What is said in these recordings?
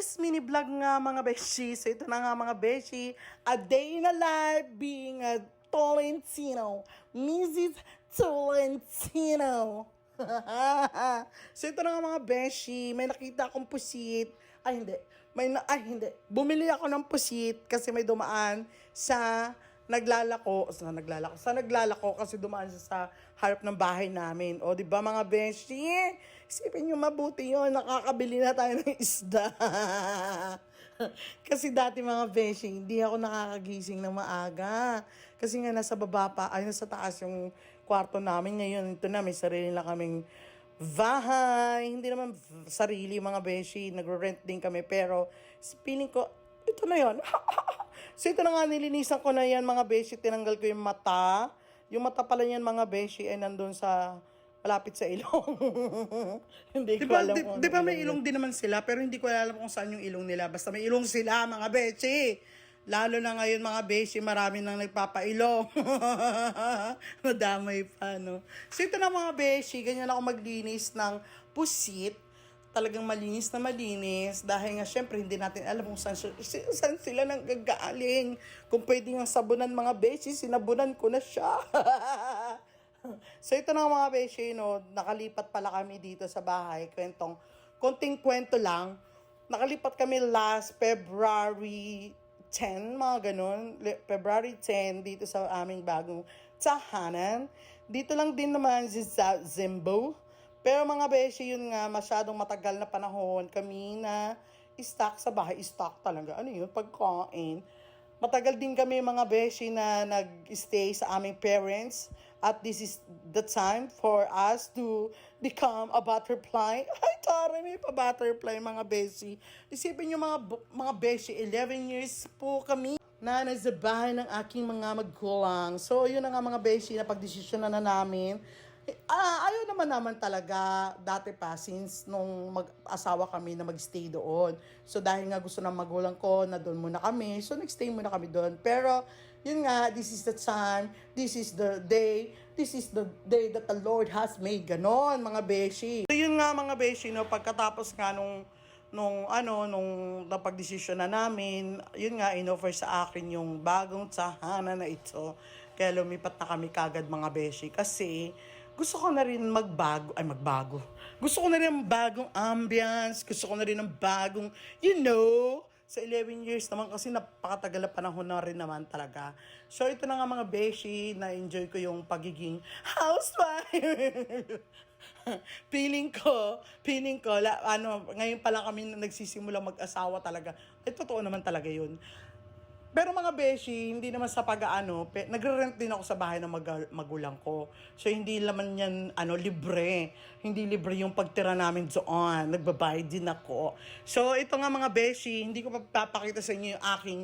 today's mini vlog nga mga beshi. So ito na nga mga beshi. A day in a life being a Tolentino. Mrs. Tolentino. So ito na nga mga beshi. May nakita akong pusit. Ay hindi. Hindi. Bumili ako ng pusit kasi may dumaan sa naglalako kasi dumaan siya sa harap ng bahay namin. O, di ba mga beshi? Isipin nyo mabuti yun, nakakabili na tayo ng isda. Kasi dati mga beshi, hindi ako nakakagising ng maaga. Kasi nga nasa baba pa, ay nasa taas yung kwarto namin. Ngayon, ito na, may sarili na kaming bahay. Hindi naman sarili mga beshi, nagre-rent din kami. Pero, feeling ko, ito na yun. So ito na nga, nilinisan ko na yan mga beshi, tinanggal ko yung mata. Yung mata pala yan mga beshi ay nandun sa, malapit sa ilong. Hindi ko alam kung Di ba may ilong din naman sila, pero hindi ko alam kung saan yung ilong nila. Basta may ilong sila mga beshi. Lalo na ngayon mga beshi, marami nang nagpapailong. Madamay pa, no? So ito na mga beshi, ganyan ako maglinis ng pusit. Talagang malinis na malinis dahil nga syempre hindi natin alam kung saan sila nang gagaling. Kung pwede nga sabunan mga beshi, sinabunan ko na siya. So ito na mga beshi, no, nakalipat pala kami dito sa bahay. Konting kwento lang. Nakalipat kami last February 10, mga ganun. February 10 dito sa aming bagong tahanan. Dito lang din naman sa Zimbo. Pero mga beshi, yun nga, masyadong matagal na panahon kami na stock sa bahay. Stock talaga. Ano yun? Pagkain. Matagal din kami mga beshi na nag-stay sa aming parents. At this is the time for us to become a butterfly. Ay, tara, may pa-butterfly mga beshi. Isipin nyo mga beshi, 11 years po kami na nasa bahay ng aking mga magulang. So, yun na nga mga beshi, na pagdesisyon na namin. Ayaw naman talaga dati pa since nung mag-asawa kami na mag-stay doon. So dahil nga gusto ng magulang ko na doon muna kami, so nag-stay muna kami doon. Pero yun nga, this is the time, this is the day that the Lord has made. Ganon mga beshi. So yun nga mga beshi, no, pagkatapos nga nung napag-desisyon na namin, yun nga, inoffer sa akin yung bagong tahanan na ito. Kaya lumipat na kami kagad mga beshi. Kasi gusto ko na rin magbago. Gusto ko na rin ng bagong ambience. Gusto ko na rin ng bagong, sa 11 years naman kasi napakatagal na panahon na rin naman talaga. So ito na nga mga beshi, na-enjoy ko yung pagiging housewife. Feeling ko, ngayon pa lang kami nagsisimula mag-asawa talaga. Ay, totoo naman talaga yun. Pero mga beshi, hindi naman sa nagre-rent din ako sa bahay ng magulang ko. So hindi naman yan libre. Hindi libre yung pagtira namin doon. Nagbabayad din ako. So ito nga mga beshi, hindi ko papakita sa inyo yung aking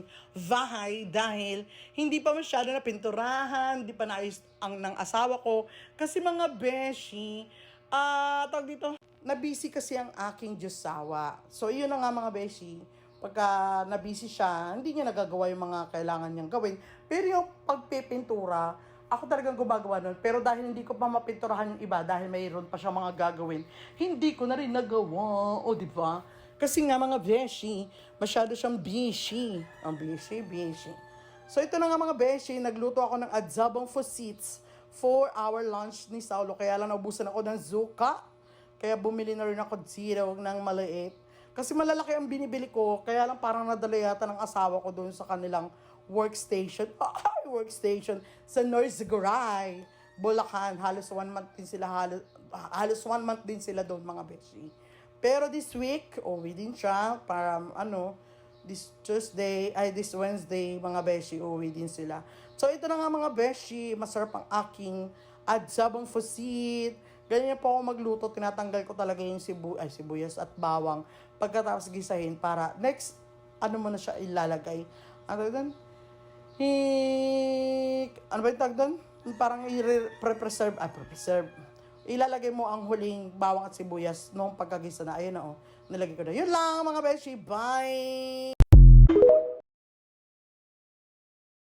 bahay dahil hindi pa masyado na pinturahan, hindi pa naayos ng asawa ko. Kasi mga beshi, nabisi kasi ang aking Diyosawa. So yun na nga mga beshi. Pagka nabisi siya, hindi niya nagagawa yung mga kailangan niyang gawin. Pero yung pagpipintura, ako talagang gumagawa nun. Pero dahil hindi ko pa mapinturahan yung iba, dahil mayroon pa siya mga gagawin, hindi ko na rin nagawa. O, diba? Kasi nga mga beshi, masyado siyang busy. Ang busy. So ito na nga mga beshi, nagluto ako ng adzabong fusits for our lunch ni Saulo. Kaya lang naubusan ako ng zuka. Kaya bumili na rin ako zero ng maliit. Kasi malalaki ang binibili ko, kaya lang parang nadala yata ng asawa ko doon sa kanilang workstation sa North Ziguray, Bulacan. Halos 1 month din sila doon mga beshi. Pero this week, uwi din siya para this Wednesday mga beshi, uwi din sila. So ito na nga mga beshi, masarap ang aking adzabong fusit. Ganyan po ako magluto, tinatanggal ko talaga yung sibuyas at bawang pagkatapos gisahin para next, mo na siya ilalagay. Ano doon? Ano ba yung tag doon? Parang preserve. Ilalagay mo ang huling bawang at sibuyas nung pagkagisa na. Ayun na, nilagay ko na. Yun lang mga beshi, bye!